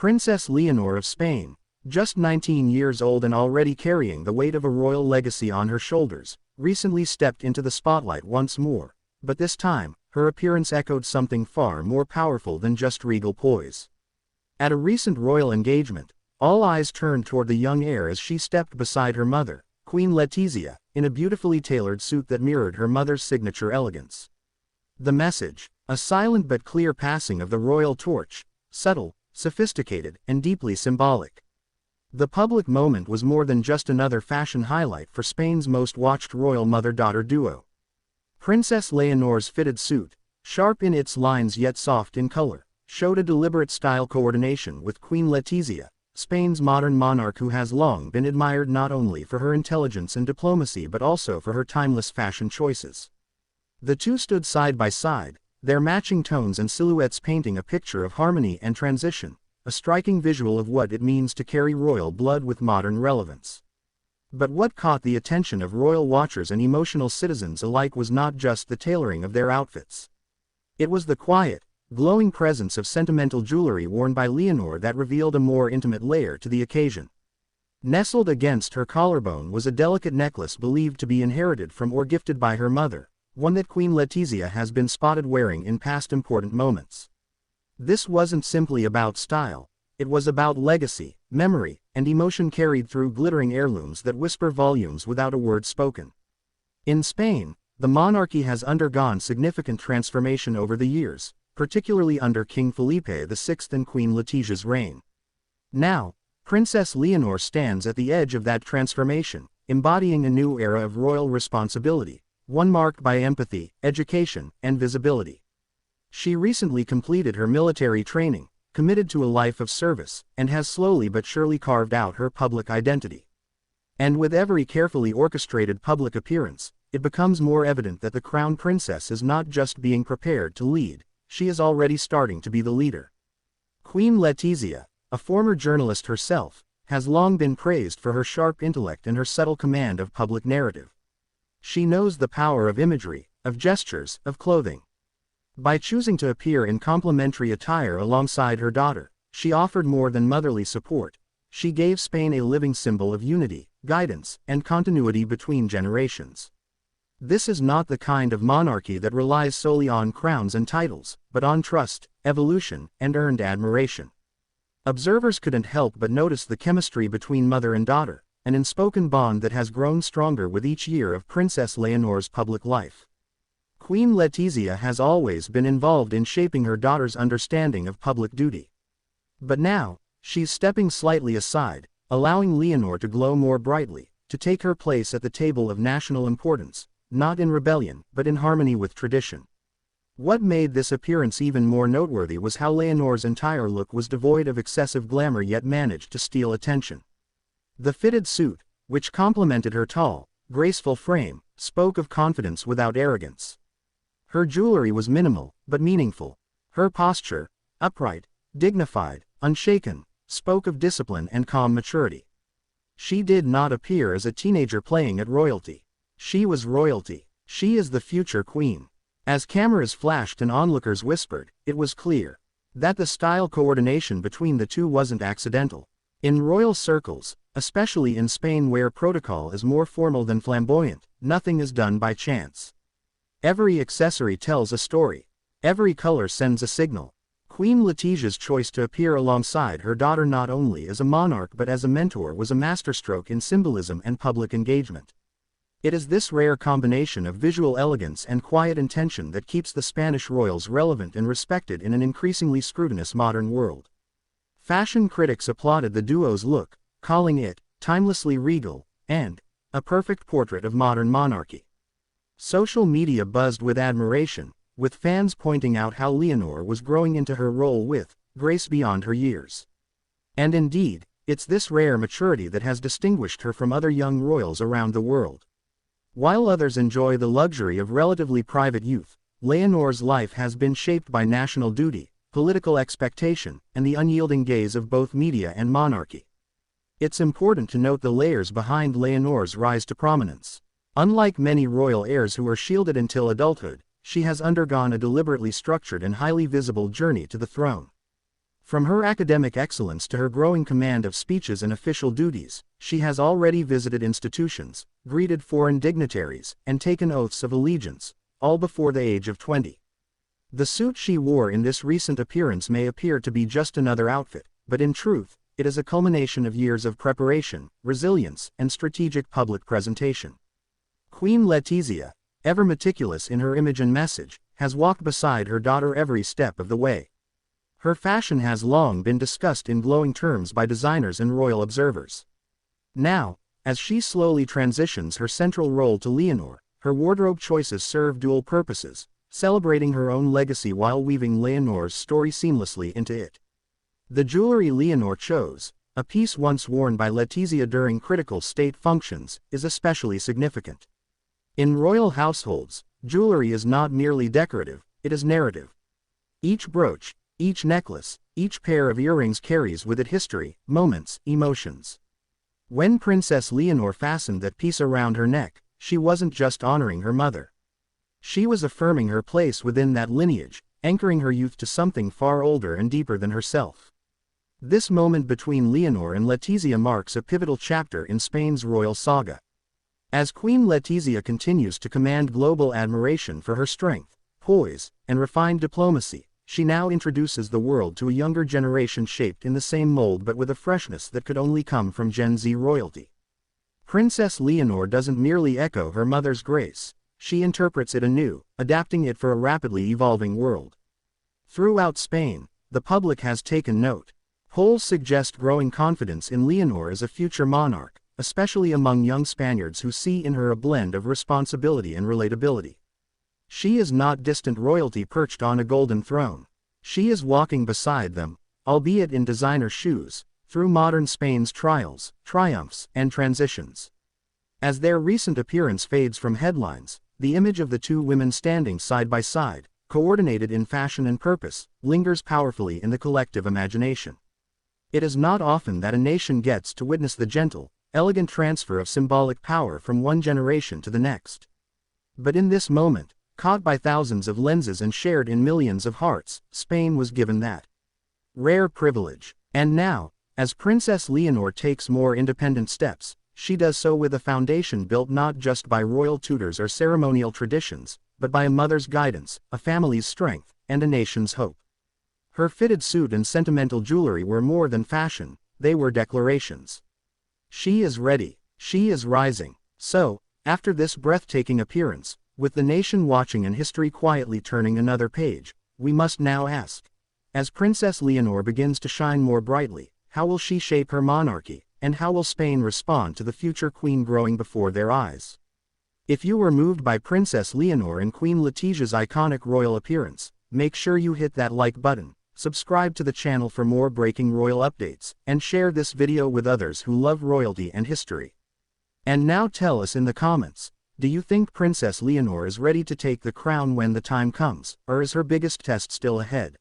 Princess Leonor of Spain, just 19 years old and already carrying the weight of a royal legacy on her shoulders, recently stepped into the spotlight once more, but this time, her appearance echoed something far more powerful than just regal poise. At a recent royal engagement, all eyes turned toward the young heir as she stepped beside her mother, Queen Letizia, in a beautifully tailored suit that mirrored her mother's signature elegance. The message, a silent but clear passing of the royal torch, subtle, sophisticated, and deeply symbolic. The public moment was more than just another fashion highlight for Spain's most watched royal mother-daughter duo. Princess Leonor's fitted suit, sharp in its lines yet soft in color, showed a deliberate style coordination with Queen Letizia, Spain's modern monarch who has long been admired not only for her intelligence and diplomacy but also for her timeless fashion choices. The two stood side by side, their matching tones and silhouettes painting a picture of harmony and transition, a striking visual of what it means to carry royal blood with modern relevance. But what caught the attention of royal watchers and emotional citizens alike was not just the tailoring of their outfits. It was the quiet, glowing presence of sentimental jewelry worn by Leonor that revealed a more intimate layer to the occasion. Nestled against her collarbone was a delicate necklace believed to be inherited from or gifted by her mother, one that Queen Letizia has been spotted wearing in past important moments. This wasn't simply about style, it was about legacy, memory, and emotion carried through glittering heirlooms that whisper volumes without a word spoken. In Spain, the monarchy has undergone significant transformation over the years, particularly under King Felipe VI and Queen Letizia's reign. Now, Princess Leonor stands at the edge of that transformation, embodying a new era of royal responsibility, one marked by empathy, education, and visibility. She recently completed her military training, committed to a life of service, and has slowly but surely carved out her public identity. And with every carefully orchestrated public appearance, it becomes more evident that the crown princess is not just being prepared to lead, she is already starting to be the leader. Queen Letizia, a former journalist herself, has long been praised for her sharp intellect and her subtle command of public narrative. She knows the power of imagery, of gestures, of clothing. By choosing to appear in complementary attire alongside her daughter, she offered more than motherly support. She gave Spain a living symbol of unity, guidance, and continuity between generations. This is not the kind of monarchy that relies solely on crowns and titles, but on trust, evolution, and earned admiration. Observers couldn't help but notice the chemistry between mother and daughter, an unspoken bond that has grown stronger with each year of Princess Leonor's public life. Queen Letizia has always been involved in shaping her daughter's understanding of public duty. But now, she's stepping slightly aside, allowing Leonor to glow more brightly, to take her place at the table of national importance, not in rebellion, but in harmony with tradition. What made this appearance even more noteworthy was how Leonor's entire look was devoid of excessive glamour yet managed to steal attention. The fitted suit, which complemented her tall, graceful frame, spoke of confidence without arrogance. Her jewelry was minimal, but meaningful. Her posture, upright, dignified, unshaken, spoke of discipline and calm maturity. She did not appear as a teenager playing at royalty. She was royalty. She is the future queen. As cameras flashed and onlookers whispered, it was clear that the style coordination between the two wasn't accidental. In royal circles, especially in Spain where protocol is more formal than flamboyant, nothing is done by chance. Every accessory tells a story. Every color sends a signal. Queen Letizia's choice to appear alongside her daughter not only as a monarch but as a mentor was a masterstroke in symbolism and public engagement. It is this rare combination of visual elegance and quiet intention that keeps the Spanish royals relevant and respected in an increasingly scrutinous modern world. Fashion critics applauded the duo's look, calling it timelessly regal and a perfect portrait of modern monarchy. Social media buzzed with admiration, with fans pointing out how Leonor was growing into her role with grace beyond her years. And indeed, it's this rare maturity that has distinguished her from other young royals around the world. While others enjoy the luxury of relatively private youth, Leonor's life has been shaped by national duty, political expectation, and the unyielding gaze of both media and monarchy. It's important to note the layers behind Leonor's rise to prominence. Unlike many royal heirs who are shielded until adulthood, she has undergone a deliberately structured and highly visible journey to the throne. From her academic excellence to her growing command of speeches and official duties, she has already visited institutions, greeted foreign dignitaries, and taken oaths of allegiance, all before the age of 20. The suit she wore in this recent appearance may appear to be just another outfit, but in truth, it is a culmination of years of preparation, resilience, and strategic public presentation. Queen Letizia, ever meticulous in her image and message, has walked beside her daughter every step of the way. Her fashion has long been discussed in glowing terms by designers and royal observers. Now, as she slowly transitions her central role to Leonor, her wardrobe choices serve dual purposes, celebrating her own legacy while weaving Leonor's story seamlessly into it. The jewelry Leonor chose, a piece once worn by Letizia during critical state functions, is especially significant. In royal households, jewelry is not merely decorative, it is narrative. Each brooch, each necklace, each pair of earrings carries with it history, moments, emotions. When Princess Leonor fastened that piece around her neck, she wasn't just honoring her mother. She was affirming her place within that lineage, anchoring her youth to something far older and deeper than herself. This moment between Leonor and Letizia marks a pivotal chapter in Spain's royal saga. As Queen Letizia continues to command global admiration for her strength, poise, and refined diplomacy, she now introduces the world to a younger generation shaped in the same mold but with a freshness that could only come from Gen Z royalty. Princess Leonor doesn't merely echo her mother's grace, she interprets it anew, adapting it for a rapidly evolving world. Throughout Spain, the public has taken note. Polls suggest growing confidence in Leonor as a future monarch, especially among young Spaniards who see in her a blend of responsibility and relatability. She is not distant royalty perched on a golden throne. She is walking beside them, albeit in designer shoes, through modern Spain's trials, triumphs, and transitions. As their recent appearance fades from headlines, the image of the two women standing side by side, coordinated in fashion and purpose, lingers powerfully in the collective imagination. It is not often that a nation gets to witness the gentle, elegant transfer of symbolic power from one generation to the next. But in this moment, caught by thousands of lenses and shared in millions of hearts, Spain was given that rare privilege. And now, as Princess Leonor takes more independent steps, she does so with a foundation built not just by royal tutors or ceremonial traditions, but by a mother's guidance, a family's strength, and a nation's hope. Her fitted suit and sentimental jewelry were more than fashion, they were declarations. She is ready, she is rising. So, after this breathtaking appearance, with the nation watching and history quietly turning another page, we must now ask, as Princess Leonor begins to shine more brightly, how will she shape her monarchy, and how will Spain respond to the future queen growing before their eyes? If you were moved by Princess Leonor and Queen Letizia's iconic royal appearance, make sure you hit that like button, subscribe to the channel for more breaking royal updates, and share this video with others who love royalty and history. And now tell us in the comments, do you think Princess Leonor is ready to take the crown when the time comes, or is her biggest test still ahead?